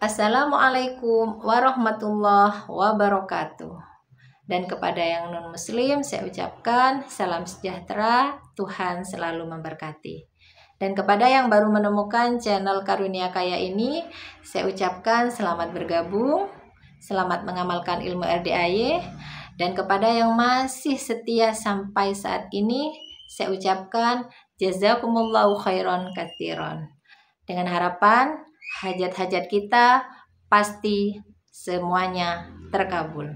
Assalamualaikum warahmatullahi wabarakatuh. Dan kepada yang non-muslim saya ucapkan salam sejahtera, Tuhan selalu memberkati. Dan kepada yang baru menemukan channel Karunia Kaya ini, saya ucapkan selamat bergabung, selamat mengamalkan ilmu RDAY. Dan kepada yang masih setia sampai saat ini, saya ucapkan jazakumullahu khairan katsiran. Dengan harapan hajat-hajat kita pasti semuanya terkabul.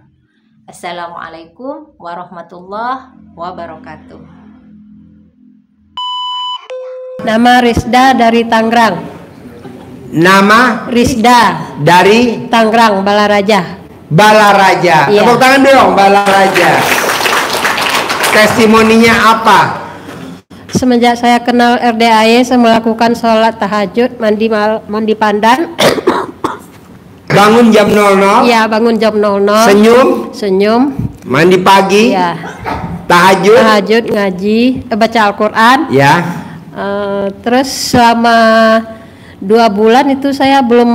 Assalamualaikum warahmatullahi wabarakatuh. Nama Rizda dari Tangerang. Nama Rizda dari Tangerang, Balaraja. Balaraja. Iya. Tepuk tangan dong, Balaraja. Testimoninya apa? Semenjak saya kenal RDAY, saya melakukan sholat tahajud, mandi pandan. Bangun jam 00. Ya, bangun jam 00. Senyum. Mandi pagi. Ya. Tahajud. Ngaji, baca Al-Quran. Ya. Terus selama 2 bulan itu saya belum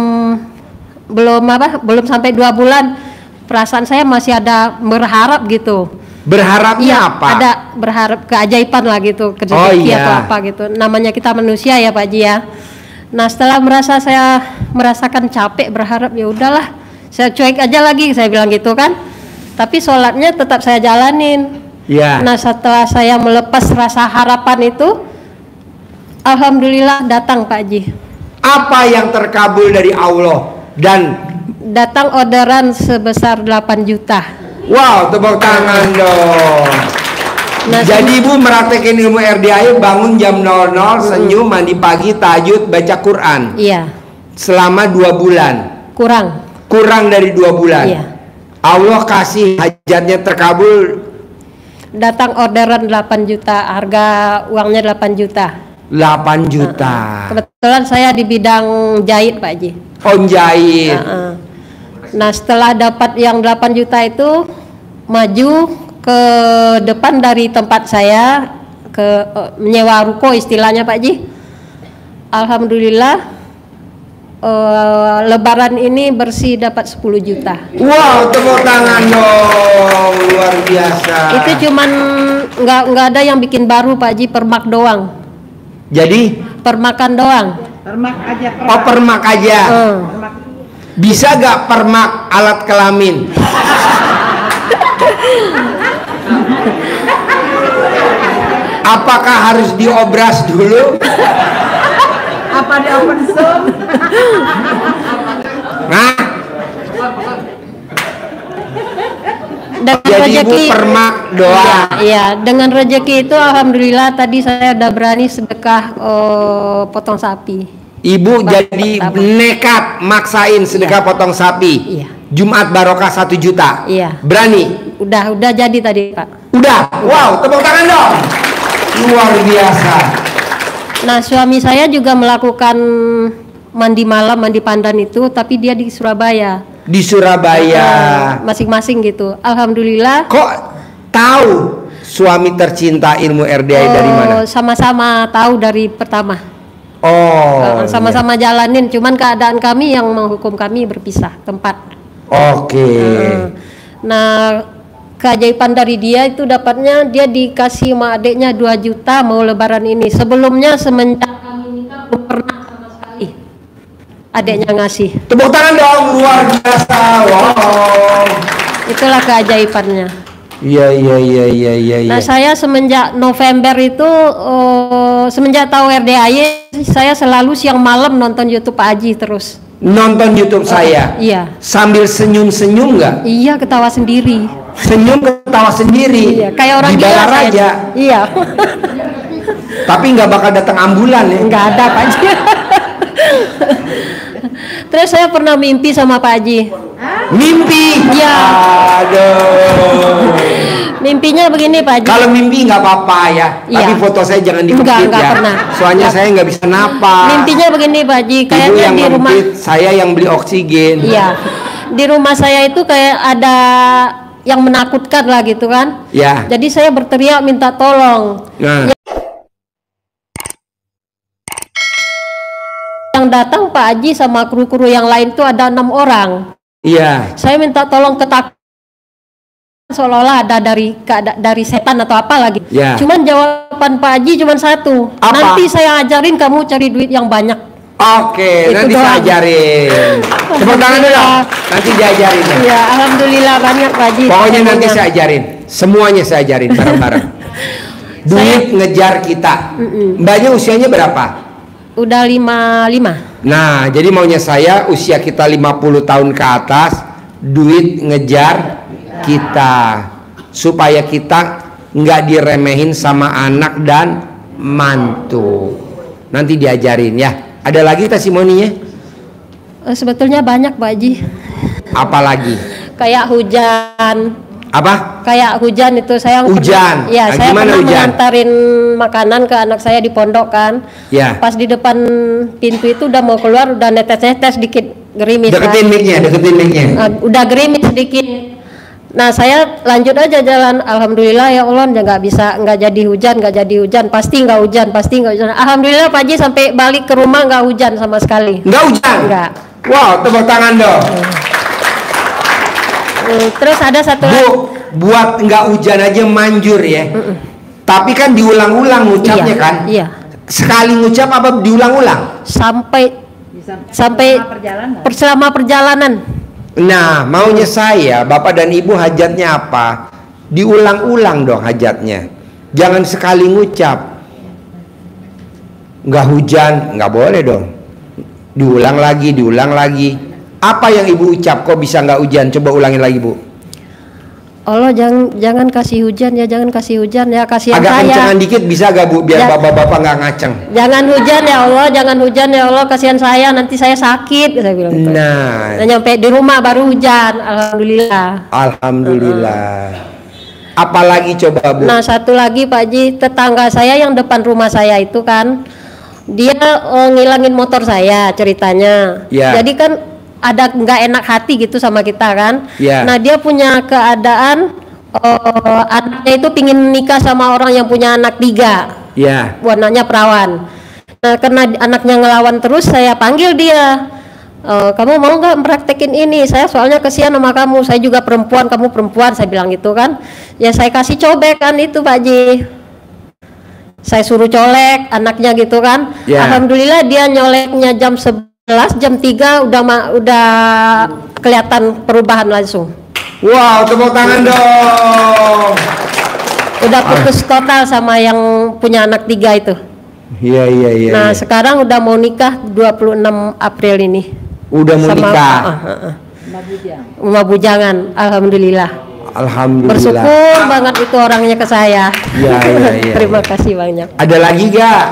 sampai 2 bulan. Perasaan saya masih ada berharap gitu. Berharapnya ya, apa? Ada berharap keajaiban lah gitu, rezeki atau apa gitu. Namanya kita manusia ya Pak Ji ya. Nah setelah saya merasakan capek berharap, ya udahlah, saya cuek aja lagi, saya bilang gitu kan. Tapi sholatnya tetap saya jalanin. Ya. Nah setelah saya melepas rasa harapan itu, alhamdulillah datang Pak Ji. Apa yang terkabul dari Allah? Dan datang orderan sebesar 8 juta. Wow, tepuk tangan dong. Nah, jadi Ibu meraktekin ilmu RDAY, bangun jam 00, senyum, mandi pagi, tahajud, baca Quran. Iya. Selama 2 bulan. Kurang dari 2 bulan. Iya. Allah kasih hajatnya terkabul. Datang orderan 8 juta, harga uangnya 8 juta. 8 juta. Kebetulan saya di bidang jahit Pak Ji. Oh, jahit. Nah setelah dapat yang 8 juta itu, maju ke depan dari tempat saya, ke menyewa ruko istilahnya Pak Ji. Alhamdulillah lebaran ini bersih dapat 10 juta. Wow, tepuk tangan dong, luar biasa. Itu cuman nggak ada yang bikin baru Pak Ji, permak doang. Jadi? Permakan doang. Permak aja. Oh, permak aja. Bisa gak permak alat kelamin? Apakah harus diobras dulu? Apa di open source? Nah, dengan jadi rezeki, Ibu permak doang. Iya, dengan rezeki itu alhamdulillah tadi saya udah berani sedekah potong sapi. Ibu jadi nekat maksain sedekah potong sapi. Iya. Jumat barokah 1 juta. Iya. Berani? Udah jadi tadi Pak. Udah. Wow, tepuk tangan dong. Luar biasa. Nah suami saya juga melakukan mandi malam, mandi pandan itu, tapi dia di Surabaya. Di Surabaya. Masing-masing gitu. Alhamdulillah. Kok tahu suami tercinta ilmu RDAY dari mana? Sama-sama tahu dari pertama. Oh, sama-sama jalanin, cuman keadaan kami yang menghukum kami berpisah tempat. Oke. Nah, keajaiban dari dia itu dapatnya dia dikasih sama adiknya 2 juta mau lebaran ini. Sebelumnya semenjak kami nikah belum pernah sama sekali adiknya ngasih. Tepuk tangan dong, luar biasa. Wow. Itulah keajaibannya. Iya. Nah, saya semenjak November itu semenjak tahu RDAY, saya selalu siang malam nonton YouTube Pak Haji terus. Nonton YouTube saya? Iya. Sambil senyum-senyum nggak? Iya, ketawa sendiri. Senyum ketawa sendiri? Iya, kayak orang di gila Balaraja? Iya. Tapi nggak bakal datang ambulan ya? Nggak ada Pak Haji. Terus saya pernah mimpi sama Pak Haji. Mimpi? Iya. Aduh. Mimpinya begini Pak Haji. Kalau mimpi nggak apa-apa ya, Iya. tapi foto saya jangan dikepit Enggak ya. pernah. Soalnya saya nggak bisa napas. Mimpinya begini Pak Haji, Ibu kayaknya yang di rumah. ngempit, saya yang beli oksigen. Iya. Di rumah saya itu kayak ada yang menakutkan lah gitu kan. Ya. Jadi saya berteriak minta tolong. Nah. Yang yang datang Pak Haji sama kru-kru yang lain tuh ada 6 orang. Iya. Saya minta tolong ketakutan seolah-olah ada dari setan atau apa lagi. Ya. Cuman jawaban Pak Haji cuman satu. Apa? Nanti saya ajarin kamu cari duit yang banyak. Oke, Itu nanti doang. saya ajarin. Tepuk tangan dulu. Nanti diajarin ya. Ya, alhamdulillah banyak Pak Haji. Pokoknya nanti ilmunya. saya ajarin. Semuanya saya ajarin bareng-bareng. Duit ngejar kita. Mbaknya usianya berapa? Udah 55. Nah, jadi maunya saya usia kita 50 tahun ke atas, duit ngejar kita. Supaya kita nggak diremehin sama anak dan mantu. Nanti diajarin ya. Ada lagi testimoninya? Sebetulnya banyak Pak Haji. Apalagi? Kayak hujan. Apa? Kayak hujan itu saya Hujan. Ya, Nah, saya gimana pernah hujan? mengantarin makanan ke anak saya di pondok kan. Ya. Pas di depan pintu itu udah mau keluar udah netes-netes dikit gerimis. Deketin mic-nya, deketin mic-nya. Udah gerimis sedikit. Nah, saya lanjut aja jalan. Alhamdulillah ya Allah nggak jadi hujan, pasti nggak hujan. Alhamdulillah Pak Haji sampai balik ke rumah nggak hujan sama sekali. Nggak hujan? Nggak. Wow, tepuk tangan dong. Terus ada satu Bu, buat nggak hujan aja manjur ya. Tapi kan diulang-ulang ngucapnya Iya, kan? iya. Sekali ngucap apa diulang-ulang? Sampai perjalanan. selama perjalanan. Nah, maunya saya, Bapak dan Ibu hajatnya apa? Diulang-ulang dong hajatnya. Jangan sekali ngucap. Nggak hujan, nggak boleh dong. Diulang lagi. Apa yang Ibu ucap kok bisa nggak hujan? Coba ulangin lagi, Bu. Allah jangan kasih hujan ya, kasihan Agak saya. kencengan dikit bisa gak, Bu? Biar Ya. bapak-bapak nggak ngaceng. Jangan hujan ya Allah, kasihan saya, nanti saya sakit, saya bilang gitu. Nah, Nyampe di rumah baru hujan, alhamdulillah. alhamdulillah. Apalagi coba, Bu? Nah, satu lagi Pak Haji, tetangga saya yang depan rumah saya itu kan, dia ngilangin motor saya ceritanya. Ya. Jadi kan ada nggak enak hati gitu sama kita kan. Ya. Nah, dia punya keadaan anaknya itu pingin nikah sama orang yang punya anak 3. Ya. Anaknya perawan. Nah, karena anaknya ngelawan terus, saya panggil dia. Kamu mau nggak praktekin ini? Saya soalnya kesian sama kamu. Saya juga perempuan, kamu perempuan. Saya bilang gitu kan. Ya saya kasih cobek kan itu Pak Haji. Saya suruh colek anaknya gitu kan. Ya. Alhamdulillah dia nyoleknya jam 11, jam 3 udah kelihatan perubahan langsung. Wow, tepuk tangan dong. Udah putus total sama yang punya anak 3 itu. Iya. Nah, sekarang udah mau nikah 26 April ini. Udah mau nikah. Rumah bujangan, alhamdulillah. Alhamdulillah. Bersyukur banget itu orangnya ke saya. Iya. Terima kasih banyak. Ada lagi gak?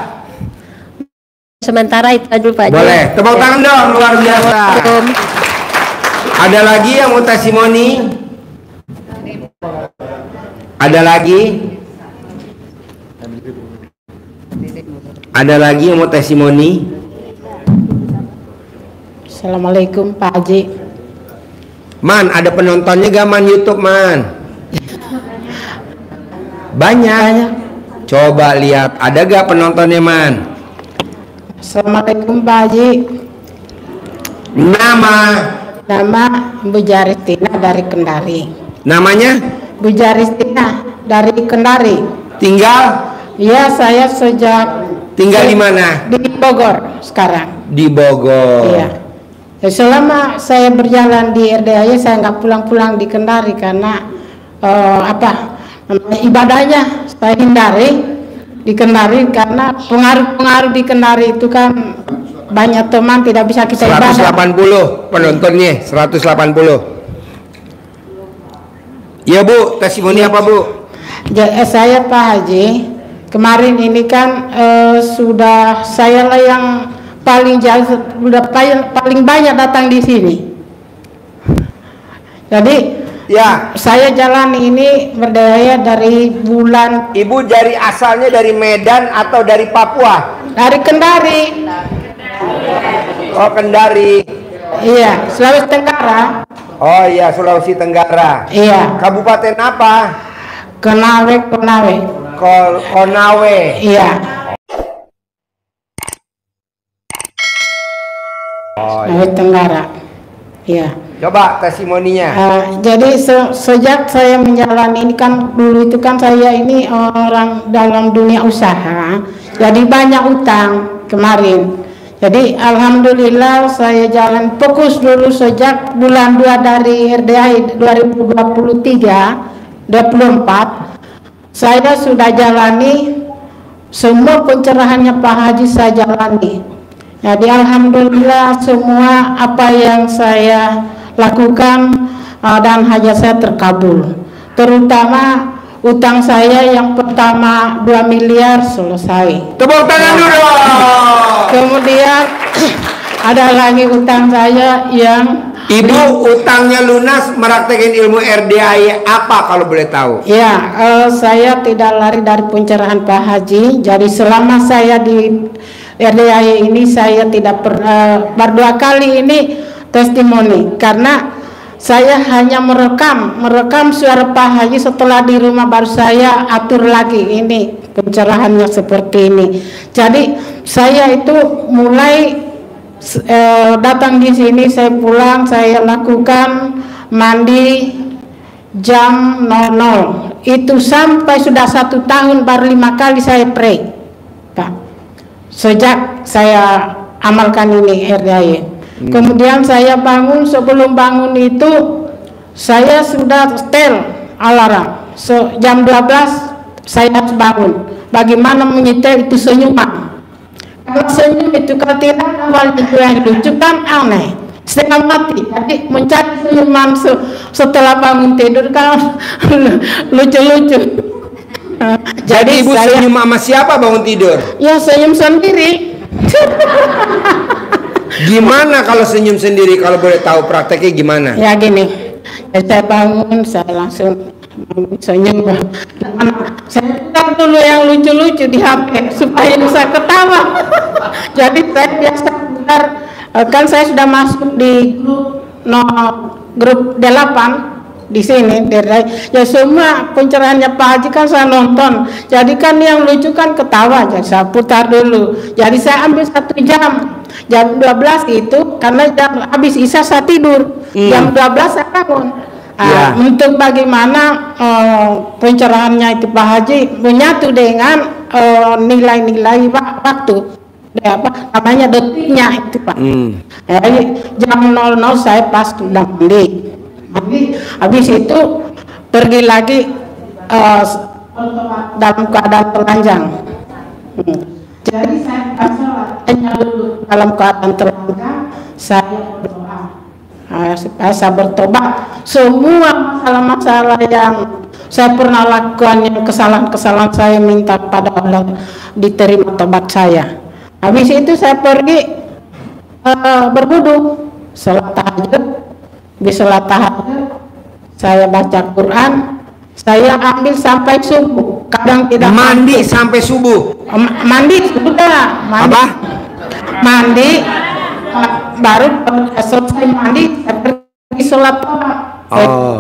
Sementara itu aja Pak Haji. Boleh. Tepuk tangan dong, luar biasa. Assalamualaikum. Ada lagi yang mau testimoni? Ada lagi? Ada lagi yang mau testimoni? Assalamualaikum Pak Haji. Man, ada penontonnya gak Man YouTube, Man? Banyak. Coba lihat, ada gak penontonnya, Man? Assalamualaikum Pak Haji. Nama? Nama Bu Jaristina dari Kendari. Namanya? Bu Jaristina dari Kendari. Tinggal? Ya, saya Tinggal di mana? di Bogor sekarang. Di Bogor. Iya. Ya, selama saya berjalan di RDAY saya nggak pulang-pulang di Kendari karena namanya ibadahnya saya hindari di Kendari karena pengaruh-pengaruh di Kendari itu kan banyak teman tidak bisa kita ibadah. 180 penontonnya, 180. Iya Bu, testimoni apa Bu? Saya Pak Haji, kemarin ini kan sudah saya lah yang paling jauh, sudah paling banyak datang di sini. Jadi Ya, saya jalan ini berdaya dari bulan Ibu dari asalnya dari Medan atau dari Papua? dari Kendari. Oh, Kendari. Iya, Sulawesi Tenggara. Oh iya, Sulawesi Tenggara. Iya, Kabupaten apa? Konawe. Konawe. Iya. Sulawesi Tenggara. Ya. Coba testimoninya. Jadi sejak saya menjalani ini kan dulu itu kan saya ini orang dalam dunia usaha, jadi banyak utang kemarin. Jadi alhamdulillah saya jalan fokus dulu sejak bulan 2 dari RDI 2023 24 saya sudah jalani semua pencerahannya Pak Haji saya jalani. Jadi alhamdulillah semua apa yang saya lakukan dan hajat saya terkabul. Terutama utang saya yang pertama 2 miliar selesai. Tepuk tangan dulu. Kemudian ada lagi utang saya yang Ibu utangnya lunas meraktekin ilmu RDI apa kalau boleh tahu? Ya, saya tidak lari dari pencerahan Pak Haji. Jadi selama saya di RDI ini saya tidak pernah baru 2 kali ini testimoni karena saya hanya merekam suara Pak Haji. Setelah di rumah baru saya atur lagi ini pencerahannya seperti ini. Jadi saya itu mulai datang di sini, saya pulang, saya lakukan mandi jam 00 itu sampai sudah 1 tahun baru 5 kali saya pray Pak, sejak saya amalkan ini RDI. Kemudian saya bangun, sebelum bangun itu saya sudah setel alarm, jam 12 saya harus bangun. Bagaimana menyetel itu senyuman. Kalau senyum itu kalau tidak awal itu yang lucu kan aneh, setengah mati. Jadi mencari senyuman setelah bangun tidur kan lucu-lucu. Jadi ibu saya senyum sama siapa bangun tidur? Ya senyum sendiri. Gimana kalau senyum sendiri, kalau boleh tahu prakteknya gimana? Ya gini, saya bangun saya langsung senyum. Saya putar dulu yang lucu-lucu di HP supaya bisa ketawa. Jadi saya biasa putar, kan saya sudah masuk di grup 8 di sini. Ya semua pencerahannya Pak Haji kan saya nonton. Jadi kan yang lucu kan ketawa, jadi saya putar dulu. Jadi saya ambil 1 jam. Jam 12 itu karena jam habis isya saya tidur. Jam 12 saya bangun. Untuk bagaimana pencerahannya itu Pak Haji menyatu dengan nilai-nilai waktu, apa namanya detiknya itu Pak. Jadi jam 00 saya pas sudah mandi, habis itu pergi lagi dalam keadaan telanjang. Jadi saya hanya dulu dalam keadaan telanjang, saya berdoa. Saya bertobat semua masalah-masalah yang saya pernah lakukan, yang kesalahan-kesalahan saya minta pada Allah diterima tobat saya. Habis itu saya pergi berwudu, sholat tahajud. Di sholat tahajud saya baca Quran, saya ambil sampai subuh. Kadang tidak mandi sampai subuh. Mandi sudah mandi baru selesai mandi saya pergi sholat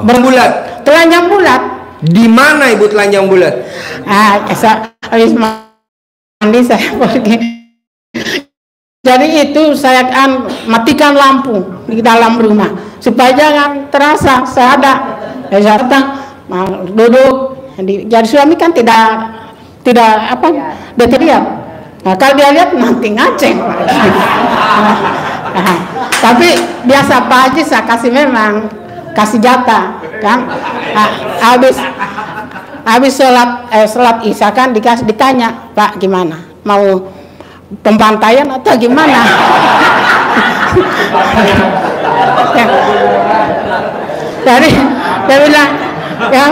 berbulat telanjang bulat. Di mana ibu telanjang bulat? Habis mandi saya pergi. Jadi itu saya akan matikan lampu di dalam rumah supaya jangan terasa saya ada. Saya datang duduk. Jadi suami kan tidak lihat. Nah, kalau dia lihat nanti ngaceng. Tapi biasa Pak Haji saya kasih jatah kan. Habis sholat isya kan ditanya, Pak gimana, mau pembantaian atau gimana? Jadi dia bilang, ya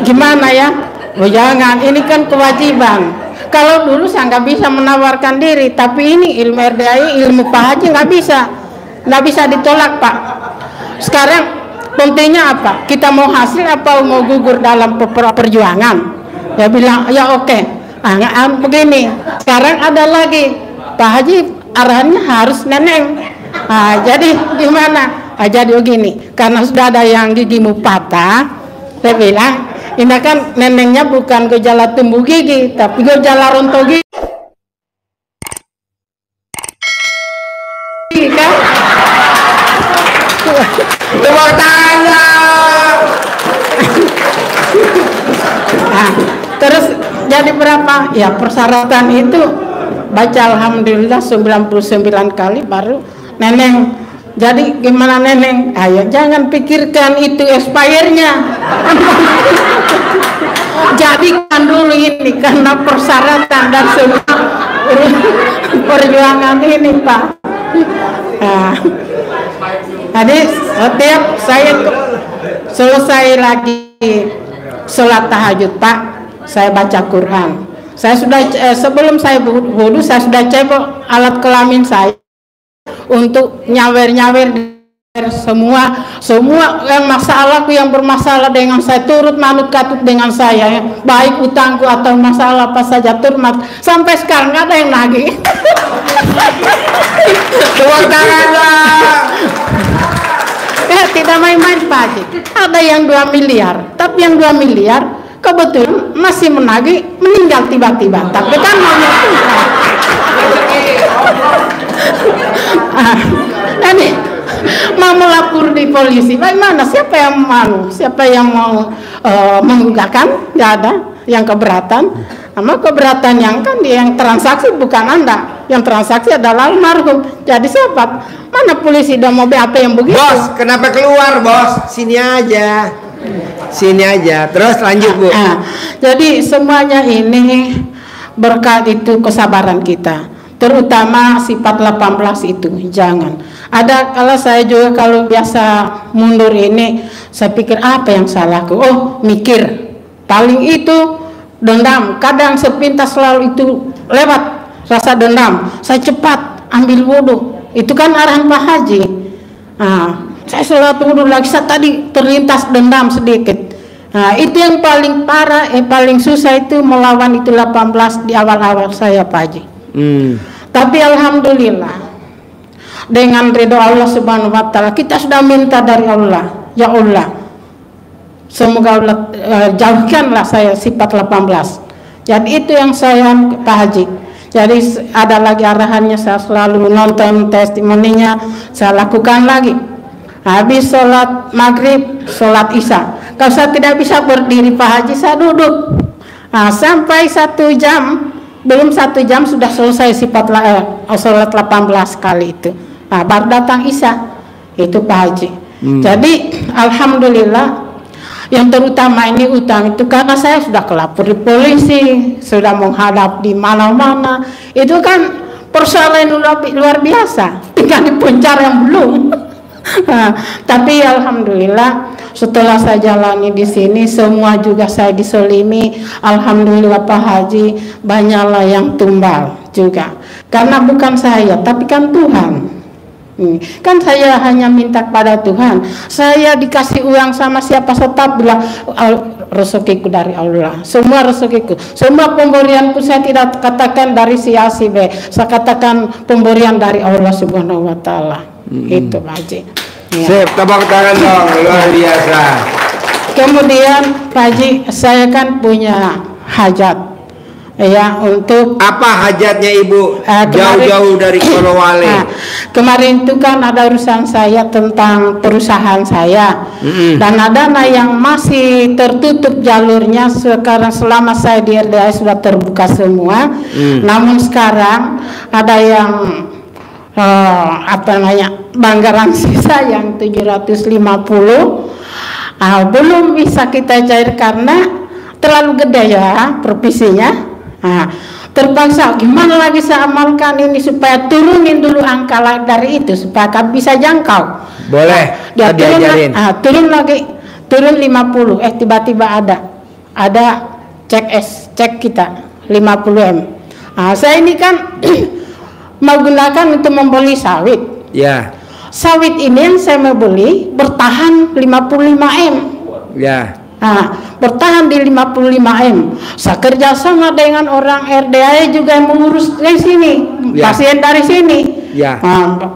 gimana ya? Oh jangan, ini kan kewajiban. Kalau dulu saya nggak bisa menawarkan diri, tapi ini ilmu RDI, ilmu Pak Haji nggak bisa ditolak Pak. Sekarang pentingnya apa? Kita mau hasil apa mau gugur dalam perjuangan? Dia bilang ya oke. Begini. Sekarang ada lagi Pak Haji arahannya harus neneng. Jadi gimana? Jadi begini. Karena sudah ada yang gigimu patah, saya bilang. Ini kan nenengnya bukan gejala tumbuh gigi, tapi gejala rontok gigi kan? Tepuk tangan. Nah, terus jadi berapa? Ya persyaratan itu baca alhamdulillah 99 kali baru neneng. Jadi gimana neneng? Ayo jangan pikirkan itu expirednya. Jadikan dulu ini karena persyaratan dan semua perjuangan ini Pak. Nah, jadi setiap saya selesai lagi sholat tahajud Pak, saya baca Quran. Saya sudah sebelum saya wudhu saya sudah cebok alat kelamin saya untuk nyawer semua yang masalahku yang bermasalah dengan saya turut manut katut dengan saya, baik utangku atau masalah apa saja turut sampai sekarang nggak ada yang nagih. Tepuk tangan. Tidak main-main Pak Haji. Ada yang 2 miliar, tapi yang 2 miliar kebetulan masih menagih meninggal tiba-tiba. Tapi kan maunya Tuhan. Jadi mau melapor di polisi, bagaimana? Siapa yang mau menggugatkan? Nggak ada yang keberatan. Sama keberatan yang kan yang transaksi bukan Anda, yang transaksi adalah almarhum. Jadi siapa? Mana polisi udah mau BAP yang begitu? Bos, kenapa keluar bos? Sini aja. Terus lanjut Bu. Jadi semuanya ini berkat itu kesabaran kita, terutama sifat 18 itu jangan. Ada kalau saya juga kalau biasa mundur ini, saya pikir apa yang salahku? Oh mikir, paling itu dendam. Kadang sepintas selalu itu lewat rasa dendam. Saya cepat ambil wudhu. Itu kan arahan Pak Haji. Saya sholat wudhu lagi, saya tadi terlintas dendam sedikit. Itu yang paling parah, paling susah itu melawan itu 18 di awal-awal saya Pak Haji. Tapi alhamdulillah dengan ridho Allah Subhanahu wa taala kita sudah minta dari Allah, ya Allah, semoga Allah jauhkanlah saya sifat 18. Jadi itu yang saya Pak Haji. Jadi ada lagi arahannya, saya selalu nonton testimoninya, saya lakukan lagi. Habis sholat maghrib, sholat isya. Kalau saya tidak bisa berdiri Pak Haji, saya duduk. Sampai 1 jam, belum 1 jam sudah selesai sifat sholat 18 kali itu. Baru datang isya, itu Pak Haji. Jadi alhamdulillah. Yang terutama ini utang itu karena saya sudah kelapor di polisi, sudah menghadap di mana-mana. Itu kan persoalan luar biasa, tinggal di penjara yang belum. Tapi alhamdulillah setelah saya jalani di sini semua juga saya disolimi. Alhamdulillah Pak Haji, banyaklah yang tumbal juga. Karena bukan saya, tapi kan Tuhan. Kan saya hanya minta pada Tuhan. Saya dikasih uang sama siapa tetap bilang rezekiku dari Allah. Semua rezekiku, semua pemberianku saya tidak katakan dari si A si B. Saya katakan pemberian dari Allah Subhanahu wa taala. Itu Pak Haji. Ya. Sip, tepuk tangan dong, luar biasa. Kemudian Pak Haji, saya kan punya hajat. Ya, untuk apa hajatnya Ibu? Jauh-jauh dari Korowale. Kemarin itu kan ada urusan saya tentang perusahaan saya. Dan ada yang masih tertutup jalurnya. Sekarang selama saya di RDA sudah terbuka semua. Namun sekarang ada yang banggaran sisa yang 750 belum bisa kita cair karena terlalu gede ya provisinya. Terpaksa gimana lagi saya amalkan ini supaya turunin dulu angka dari itu supaya kami bisa jangkau. Boleh. Dia turun lagi, turun 50. Tiba-tiba ada cek kita 50M. Saya ini kan mau gunakan untuk membeli sawit. Ya. Sawit ini yang saya mau beli bertahan 55M. Ya. Bertahan di 55M. Saya kerjasama dengan orang RDA juga yang mengurus dari sini, pasien dari sini. Ya.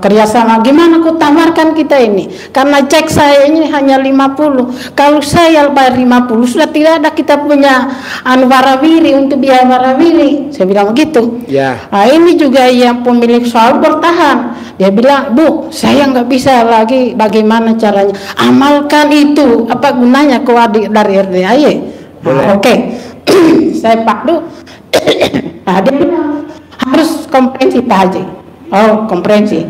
Kerjasama gimana aku tawarkan kita ini, karena cek saya ini hanya 50. Kalau saya bayar 50 sudah tidak ada kita punya warawiri untuk biaya warawiri. Saya bilang begitu. Ya. Nah, ini juga yang pemilik soal bertahan. Dia bilang, Bu, saya nggak bisa lagi, bagaimana caranya? Amalkan itu, apa gunanya kau dari RDAY? Oke. Saya pakdu. Nah, dia bilang harus komprensi Pak Haji. Oh, komprensi.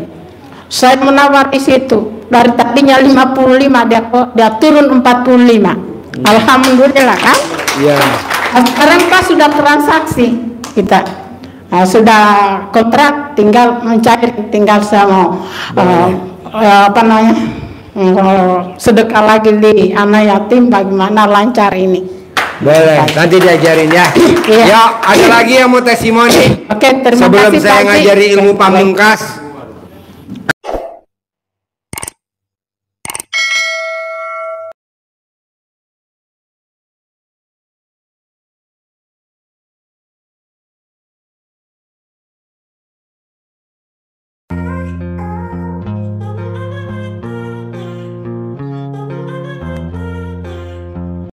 Saya menawar di situ. Dari tadinya 55 dia turun 45. Alhamdulillah kan? Iya. Sekarang Pak sudah transaksi kita. Sudah kontrak, tinggal mencair, tinggal sama apa namanya? Sedekah lagi di anak yatim, bagaimana lancar ini. Boleh, nanti diajarin ya. Iya. Ya, ada lagi yang mau testimoni? Oke, terima Sebelum kasih saya Pak Haji. ngajari ilmu pamungkas,